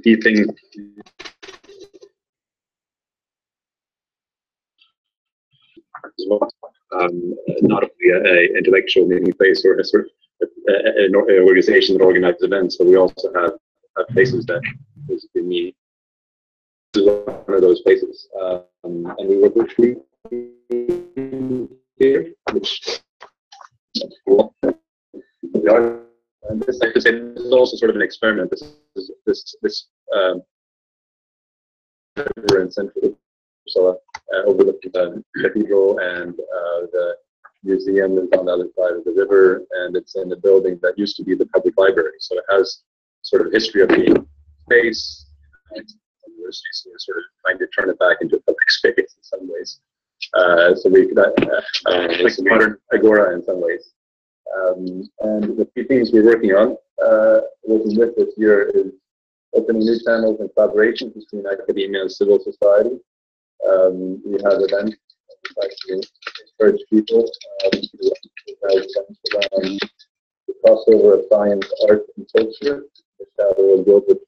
key thing as well, not only an intellectual meeting place or a sort of an organization that organizes events, but we also have places that basically meet. This is one of those places, and we work with here, which we are. And this, like I say, this is also sort of an experiment. This river in central Uppsala, overlooking the cathedral, and the museum is on the other side of the river, and it's in a building that used to be the public library. So it has sort of history of being space. University, so we're sort of trying to turn it back into a public space in some ways. So we could, like a modern agora in some ways. And the few things we're working on, working with this year, is opening new channels and collaborations between academia and civil society. We have events to encourage people to have events around the crossover of science, art, and culture, which have a build with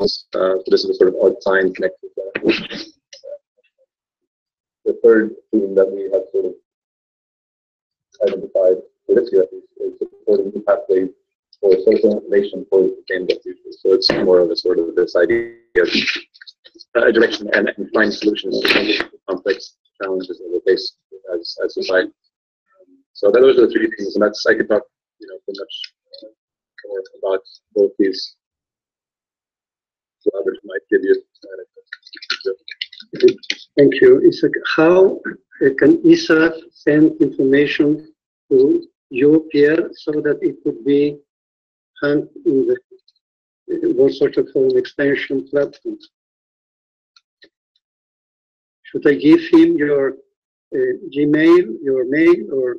so this is a sort of art science nexus. The third theme that we have sort of identified for this year is supporting new pathways for social information for the sustainable future. So it's more of a sort of this idea of direction and finding solutions to complex challenges that we face as society. So those are the three things, and that's, I could talk, so much more about both these. Robert might give you. Thank you, Isaac. How can ISA send information to you, Pierre, so that it could be hung in the World Social Forum extension platform? Should I give him your Gmail, your mail, or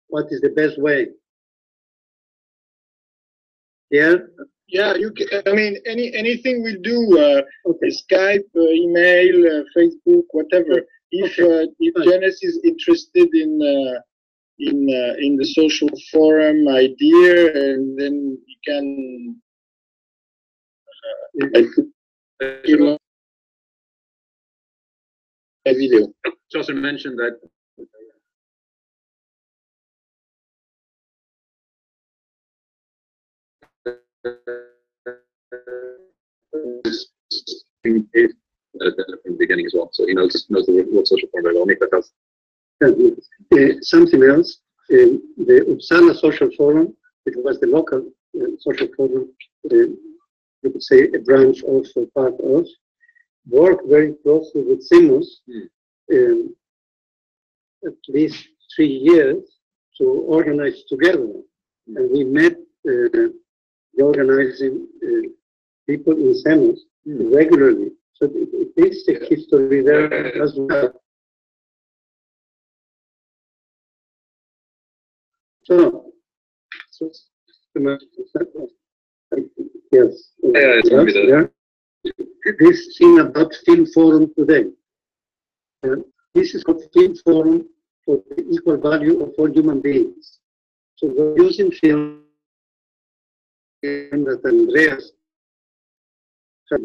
what is the best way? Pierre? Yeah, you can, I mean, anything will do. Okay. Skype, email, Facebook, whatever. If Janice is interested in the social forum idea, and then you can. I put a video. Just also mentioned that. From the beginning as well, so he knows the World Social Forum very well. Make that else. Something else. The Uppsala Social Forum, it was the local social forum, you could say a branch also part of, worked very closely with CIMUS at least 3 years to organize together, and we met the organizing people in CIMUS regularly. So it is a history there as well. So yes, this thing about Film Forum today. This is called Film Forum for the equal value of all human beings. So we're using film that Andreas,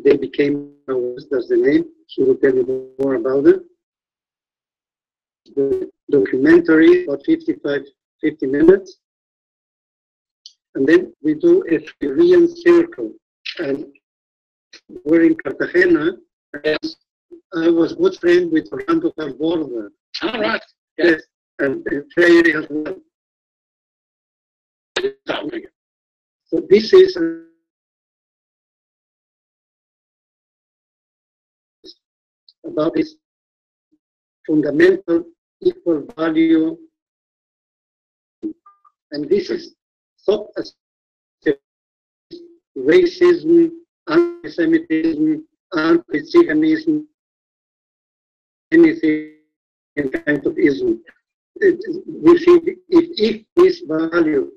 they became, that's the name, he will tell you more about it. The documentary, about 50 minutes. And then we do a Korean circle. And we're in Cartagena, and I was good friend with Orlando Carborda. All right. Yes, and Freire as well. So this is about this fundamental equal value, and this is thought as racism, anti-Semitism, anti-Ziganism, anything kind of ism. We think if this value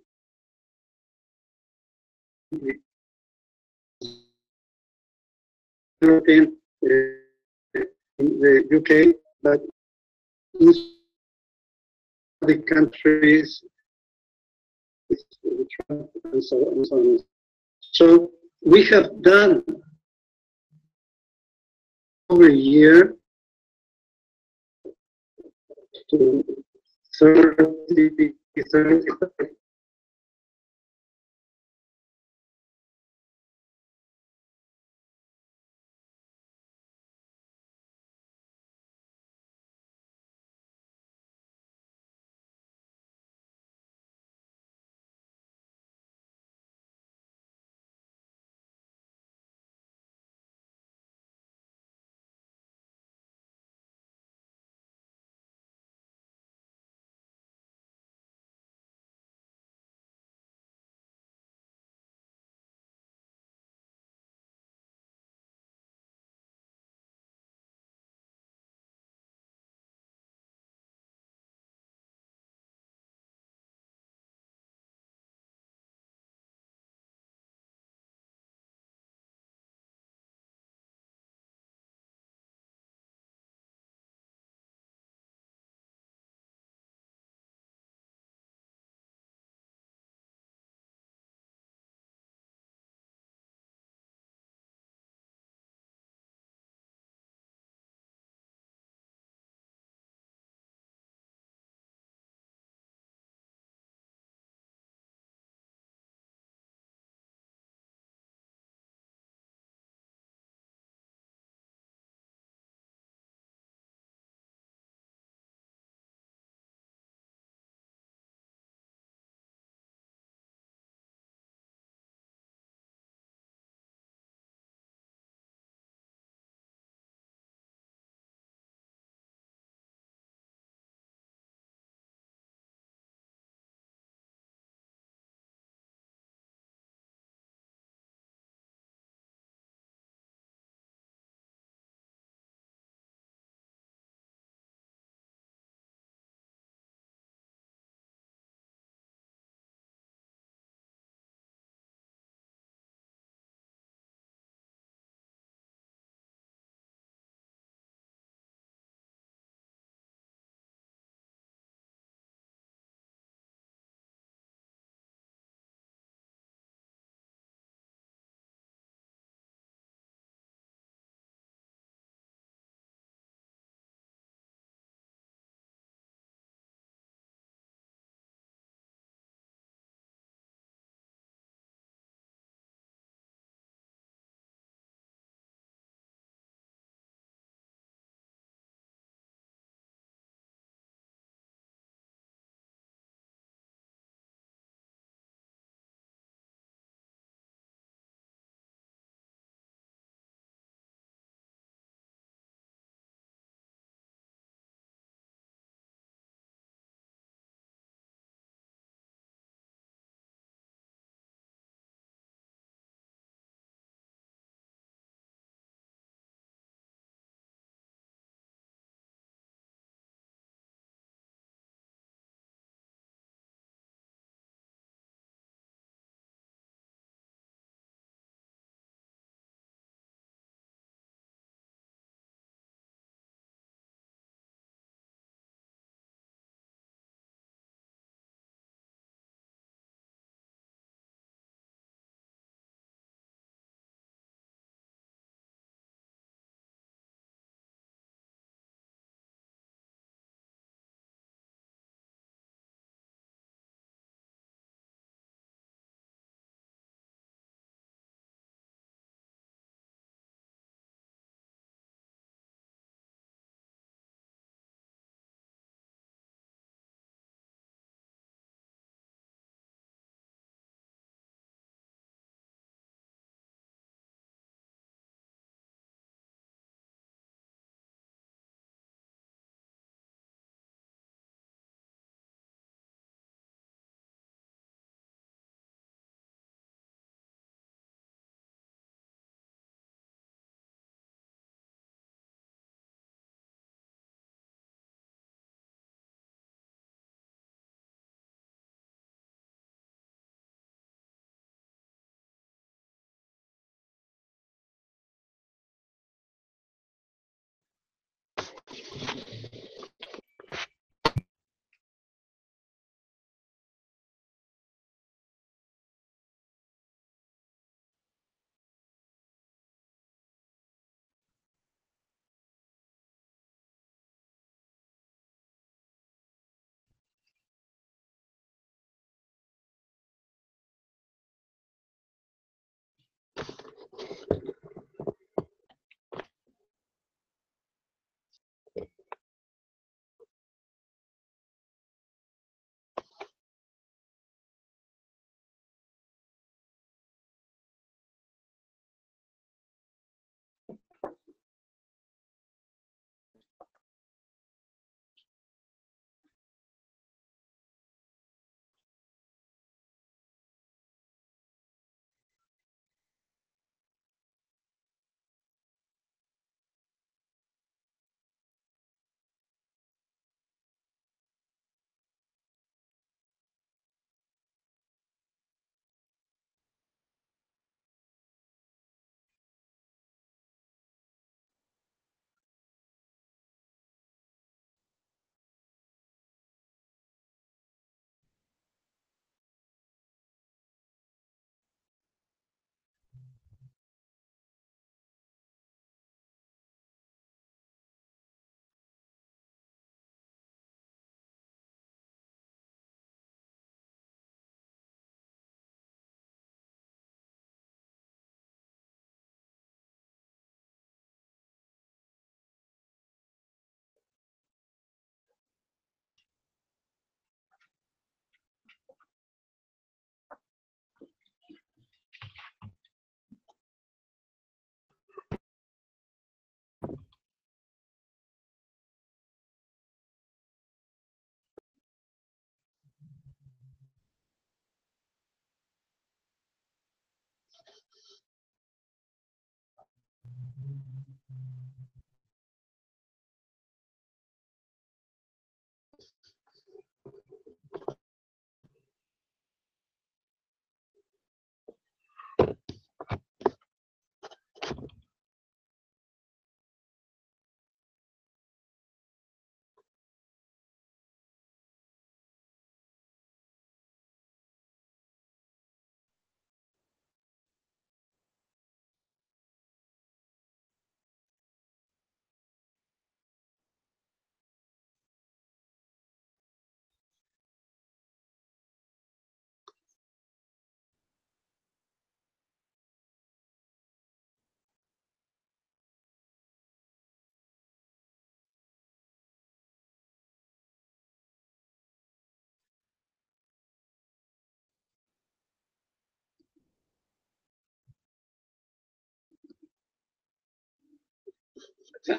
European in the UK, but in the countries and so on and so on. So we have done over a year to 35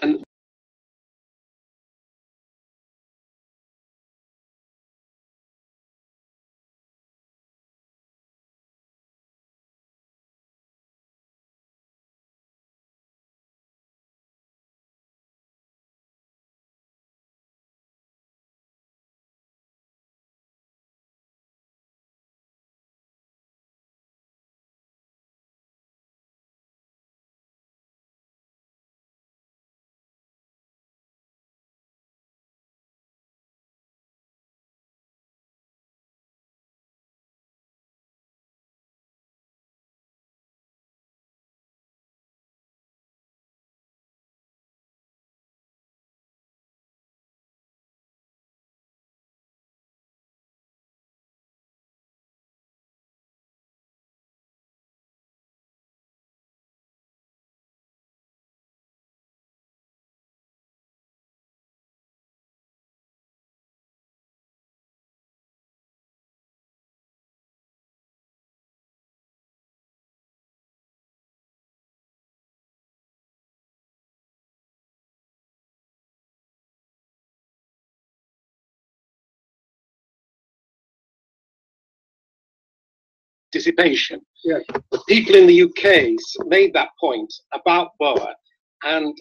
And dissipation. Yeah. The people in the UK made that point about Boa, and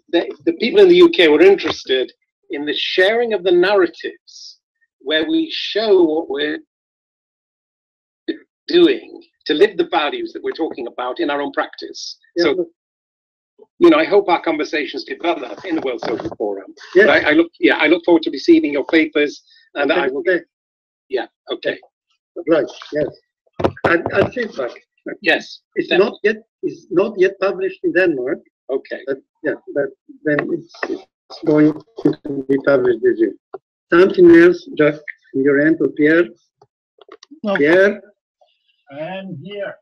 the people in the UK were interested in the sharing of the narratives, where we show what we're doing to live the values that we're talking about in our own practice. Yeah. So, you know, I hope our conversations develop in the World Social Forum. Yeah. But I look forward to receiving your papers, and I will. Okay. Yeah. Okay. Right. Yes. And feedback. Yes. It's not yet published in Denmark. Okay. But then it's going to be published this year. Something else, Jack, in your end, or Pierre? No. Pierre? I am here.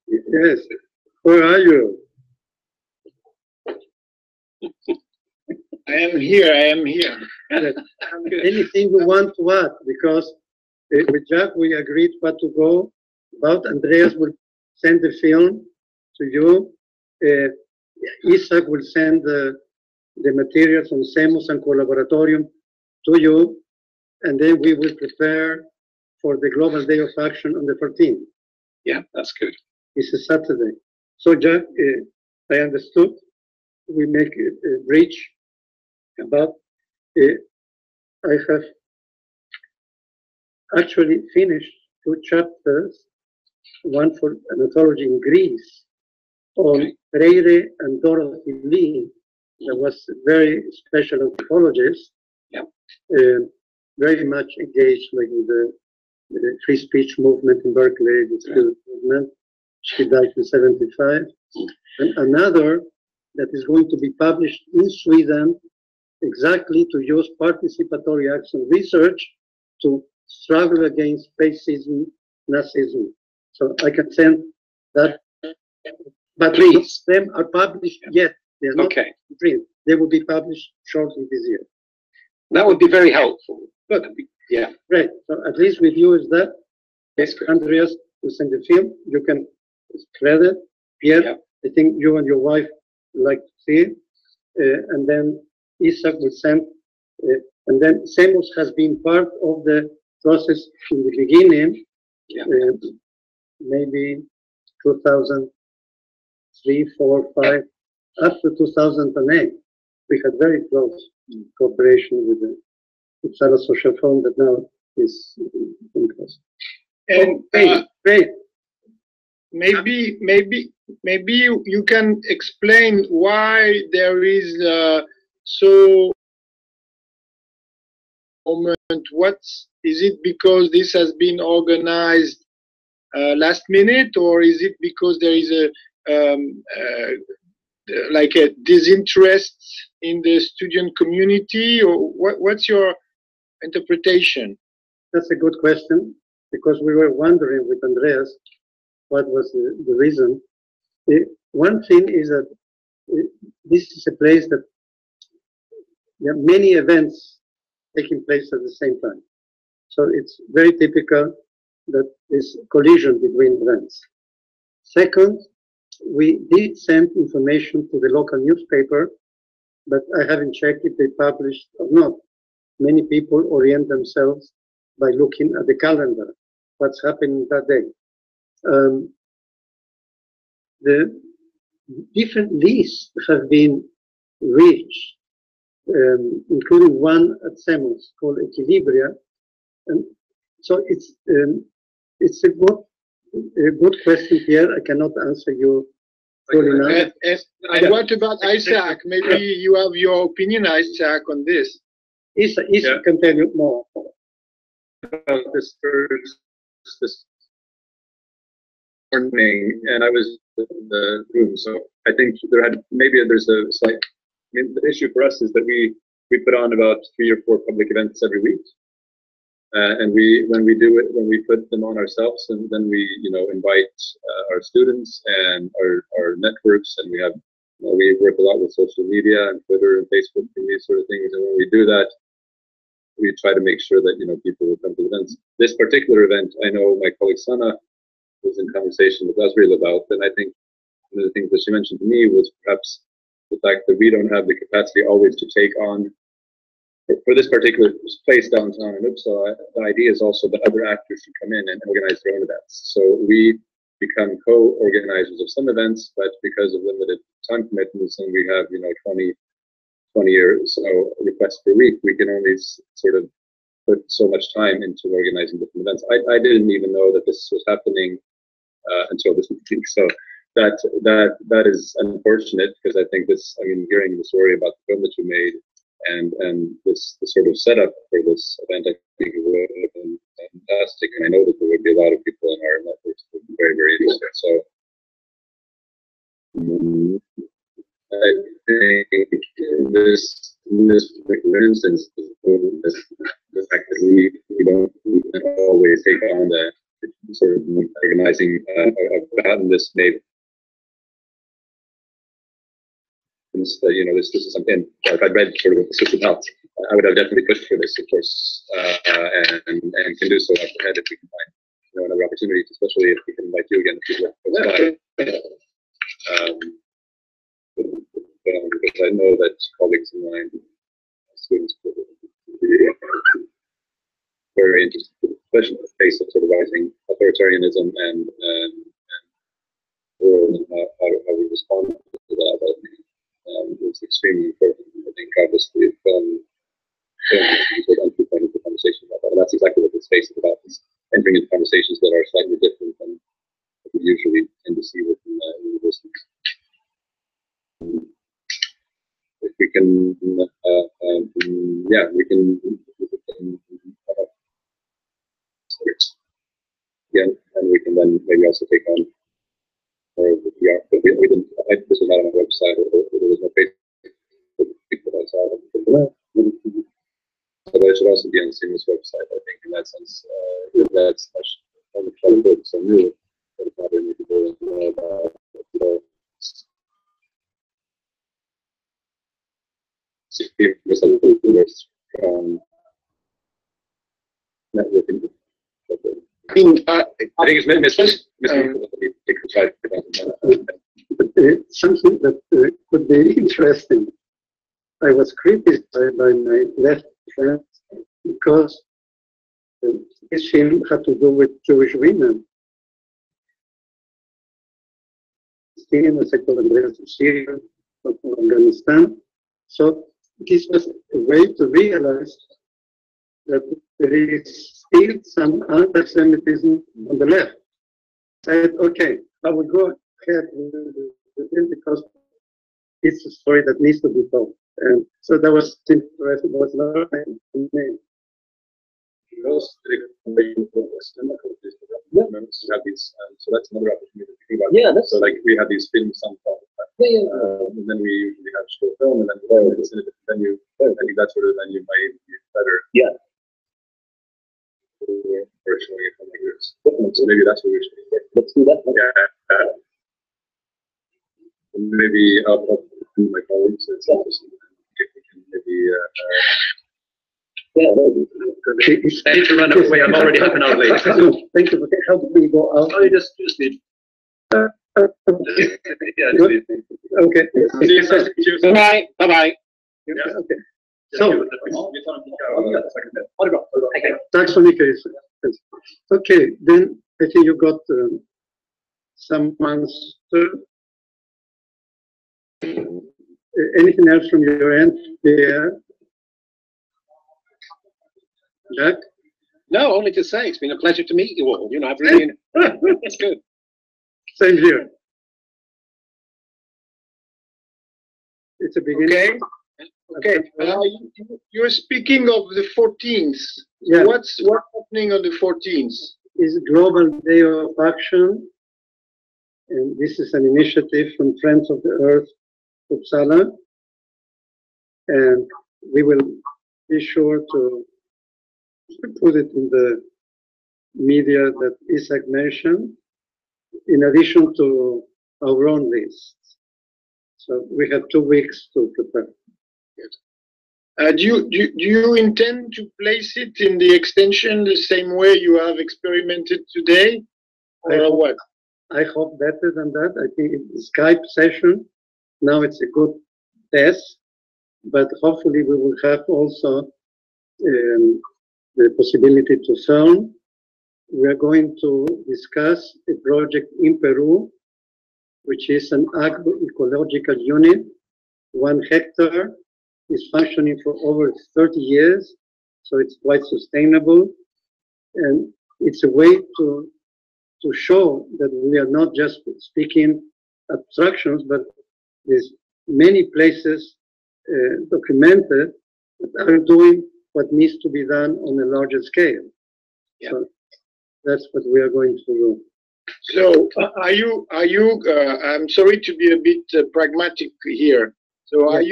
Yes. Where are you? I am here. I am here. Anything you want to add? Because with Jack, we agreed what to go about. Andreas will send the film to you. Isaac will send the materials on SEMUS and Collaboratorium to you. And then we will prepare for the Global Day of Action on the 14th. Yeah, that's good. It's a Saturday. So, Jack, I understood. We make a bridge about. I have actually finished 2 chapters, one for an anthology in Greece on Freire and Dorothy Lee. That was a very special anthropologist, very much engaged like in the free speech movement in Berkeley, the student movement. She died in 75. And another that is going to be published in Sweden exactly to use participatory action research to struggle against fascism, Nazism. So I can send that, but Please. them are published yet. They're not Okay. in print. They will be published shortly this year. That would be very helpful. Good. Yeah. Great. So at least with you is that. That's good. Andreas will send the film. You can spread it. Pierre, Yeah. I think you and your wife would like to see it. And then Isaac will send. And then SEMUS has been part of the process in the beginning, Yeah. maybe 2006, 3, 4, 5, up to 2008. We had very close cooperation with the Uppsala Social Fund that now is in course. And Great. maybe you can explain why there is so moment. Is it because this has been organized last minute, or is it because there is like a disinterest in the student community, or what's your interpretation? That's a good question, because we were wondering with Andreas what was the reason. One thing is that this is a place that there are many events taking place at the same time. So it's very typical that there's collision between events. Second, we did send information to the local newspaper, but I haven't checked if they published or not. Many people orient themselves by looking at the calendar, what's happening that day. The different lists have been reached, including one at Semos called Equilibria. And so it's a good question here. I cannot answer you fully now. And what about Isaac? Maybe you have your opinion, Isaac, on this. Isaac can tell you more. This morning, and I was in the room, so I think there's a slight. I mean, the issue for us is that we put on about 3 or 4 public events every week, and when we put them on ourselves, and then we invite our students and our networks, and we work a lot with social media and Twitter and Facebook and these sort of things, and when we do that, we try to make sure that people will come to events. This particular event, I know my colleague Sana was in conversation with Azriel about, and I think one of the things that she mentioned to me was perhaps the fact that we don't have the capacity always to take on, for this particular place downtown in Uppsala, the idea is also that other actors should come in and organize their own events. So we become co-organizers of some events, but because of limited time commitments, and we have 20 or so requests per week, we can only sort of put so much time into organizing different events. I didn't even know that this was happening until this week. So that is unfortunate, because I think hearing the story about the film that you made and this sort of setup for this event, I think it would have been fantastic. And I know that there would be a lot of people in our networks who would be very, very interested. So I think in this particular instance, the fact that we don't always take on the sort of organizing of this made that this is something. If I'd read sort of what this was about, I would have definitely pushed for this, of course, and can do so up ahead if we can find another opportunity, especially if we can invite you again because I know that colleagues of mine, students, will be very interested, especially in the face of sort of rising authoritarianism and how we respond to that. I think it's extremely important. I think obviously if entry point into conversation about that, and that's exactly what this space is about: is entering into conversations that are slightly different than what we usually tend to see within universities. If we can, we can again, and we can then maybe also take on more of the PR. But we didn't. This was not on our website, or there was no Facebook that I saw. But it should also be on Sima's website. I think in that sense, that's much good. So new, but it's not really people know about networking. I think it's something that could be interesting. I was criticized by my left friends because this film had to do with Jewish women. Palestine, a sector of Syria, of Afghanistan. So this was a way to realize that there is still some anti-Semitism on the left. I said, okay, I will go ahead with it because it's a story that needs to be told. And so that was interesting. Was not my name. To have these, so that's another opportunity to think about. Yeah, that's so like we have these films sometimes. And then we usually have short film, and then it's in a different venue. I think that sort of venue might be better. Yeah. Virtually, so maybe that's what we should do. Let's do that. Yeah. Maybe I'll talk to my colleagues and stuff. If we can maybe. Yeah, I need to run away. I'm already half an hour late. Thank you. How do we go out? Oh, you just leave. Yeah, just leave. Okay. See you soon. Cheers. Bye. Bye. Yeah, okay. So, tack så mycket. Okay, then I think you got some answer. Anything else from your end? Yeah. Jack? No, only to say it's been a pleasure to meet you all. You know, I've really, it's good. Same here. It's a beginning. Okay. You're speaking of the 14th. Yeah. What's happening on the 14th? Is Global Day of Action, and this is an initiative from Friends of the Earth, Uppsala, and we will be sure to put it in the media that Isaac mentioned, in addition to our own list. So we have 2 weeks to prepare. Do you intend to place it in the extension the same way you have experimented today, or what? I hope better than that. I think it's Skype session. Now it's a good test, but hopefully we will have also the possibility to film. We are going to discuss a project in Peru, which is an agroecological unit. 1 hectare is functioning for over 30 years, so it's quite sustainable. And it's a way to show that we are not just speaking abstractions, but there's many places documented that are doing what needs to be done on a larger scale. Yeah. So that's what we are going to do. So are you I'm sorry to be a bit pragmatic here. So are do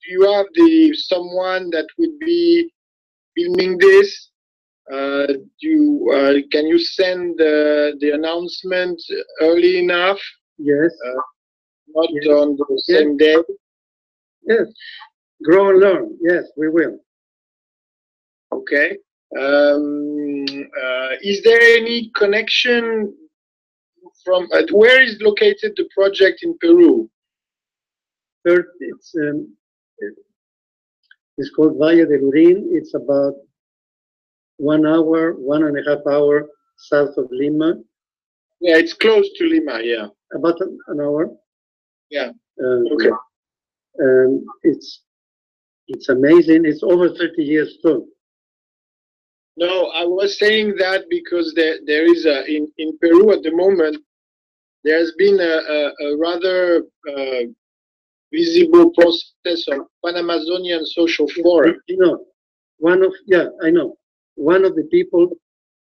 you have someone that would be filming this? Can you send the announcement early enough? Yes. Not on the same day? Yes. Grow and learn. Yes, we will. Okay. Is there any connection from where is located the project in Peru? Third, it's called Valle del Urín. It's about 1 hour, 1.5 hours south of Lima. Yeah, it's close to Lima. Yeah, about an hour. Yeah. Okay. And it's amazing. It's over 30 years too. No, I was saying that because there is in Peru at the moment there's been a rather visible process of Pan-Amazonian Social Forum. You know, I know. One of the people,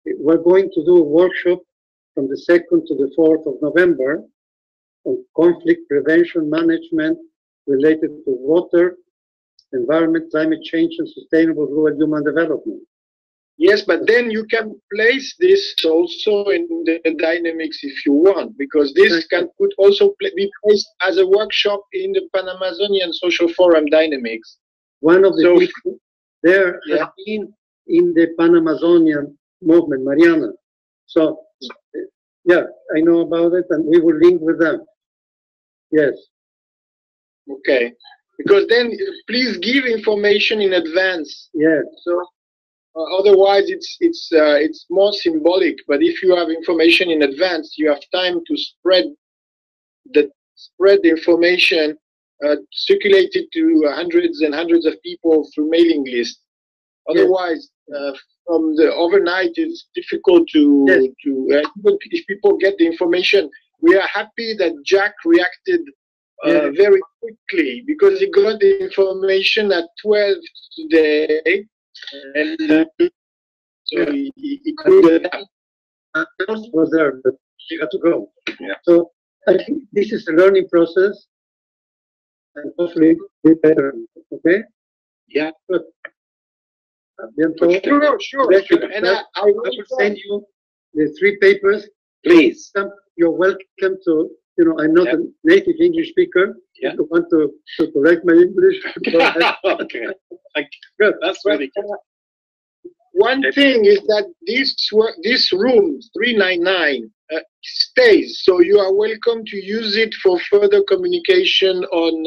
we're going to do a workshop from the 2nd to the 4th of November on conflict prevention management related to water, environment, climate change, and sustainable rural human development. Yes, but then you can place this also in the dynamics if you want, because this could also be placed as a workshop in the Pan-Amazonian Social Forum dynamics. One of the people there has been in the Pan-Amazonian movement, Mariana. So, yeah, I know about it, and we will link with them. Yes. Okay, because then please give information in advance. Yes. So. Otherwise, it's more symbolic. But if you have information in advance, you have time to spread the spread the information, circulate it to hundreds and hundreds of people through mailing lists. Otherwise, from the overnight, it's difficult to if people get the information. We are happy that Jack reacted very quickly, because he got the information at 12 today, and so he could. I was there, but you got to go. Yeah. So I think this is a learning process, and hopefully be better. Okay. Yeah. Good. Sure. And I will send you the 3 papers. Please. You're welcome to. I'm not a native English speaker. Yeah. If you want to correct my English. Okay. Good. That's really good. One thing is that this room 399 stays, so you are welcome to use it for further communication on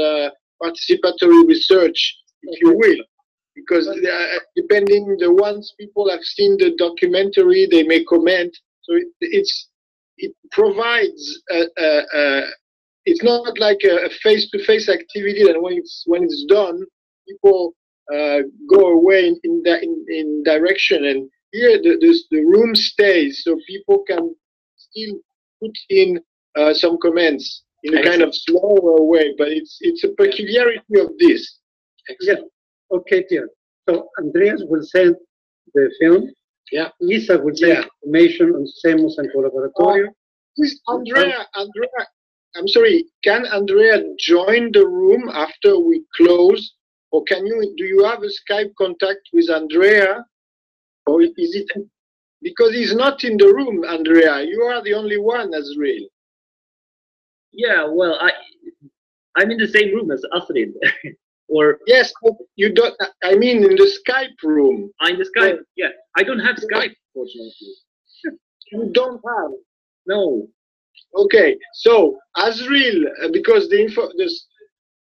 participatory research, if you will, because depending once people have seen the documentary, they may comment. So it provides it's not like a face-to-face activity, and when it's done, people go away in direction, and here the room stays, so people can still put in some comments in a kind of slower way, but it's a peculiarity of this. Yeah. Okay, dear. So Andreas will send the film. Yeah. Lisa will send information on SEMUS and Colaboratorio. Andrea, I'm sorry, can Andrea join the room after we close? Or do you have a Skype contact with Andrea? Or is it, because he's not in the room, Andrea, you are the only one, Azrael. Yeah, well, I'm in the same room as Astrid. Or yes, but you don't, I mean in the Skype room. In the Skype, yeah. I don't have Skype, fortunately. You don't have? No. Okay, so Azrael, because there's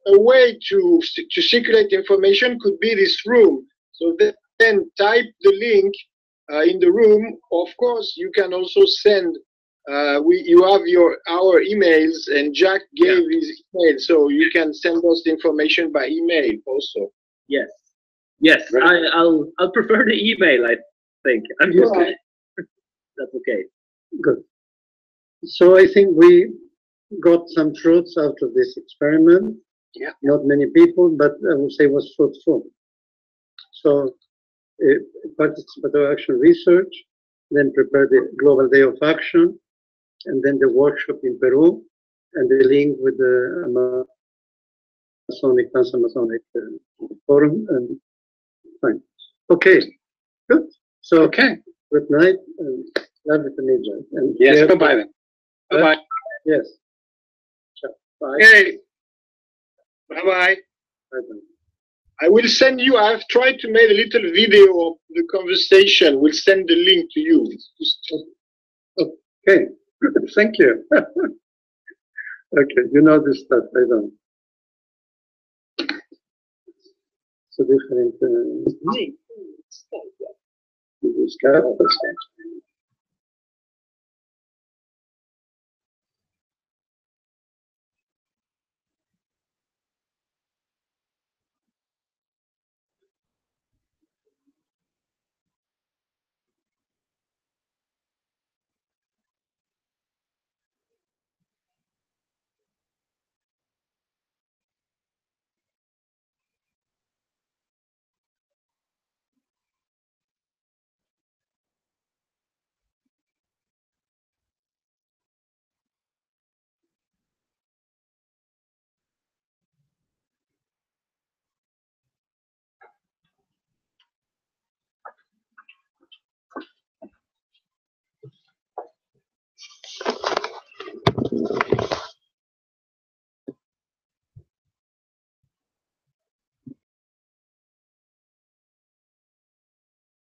a way to circulate information could be this room. So then type the link in the room. Of course, you can also send. You have our emails, and Jack gave his email, so you can send us the information by email also. Yes. Right. I'll prefer the email. I think. That's okay. Good. So I think we got some fruits out of this experiment. Yeah. Not many people, but I would say was fruitful. So participatory action research, then prepare the Global Day of Action, and then the workshop in Peru, and the link with the Trans-Amazonic Forum. And fine. Okay, good. So good night, and lovely to meet you. And yes, bye-bye then. Bye-bye. Yes. Bye. Okay. Bye-bye. Bye-bye. I will send you, I've tried to make a little video of the conversation. We'll send the link to you. Okay. Thank you. Okay, you know this stuff, I don't. So different.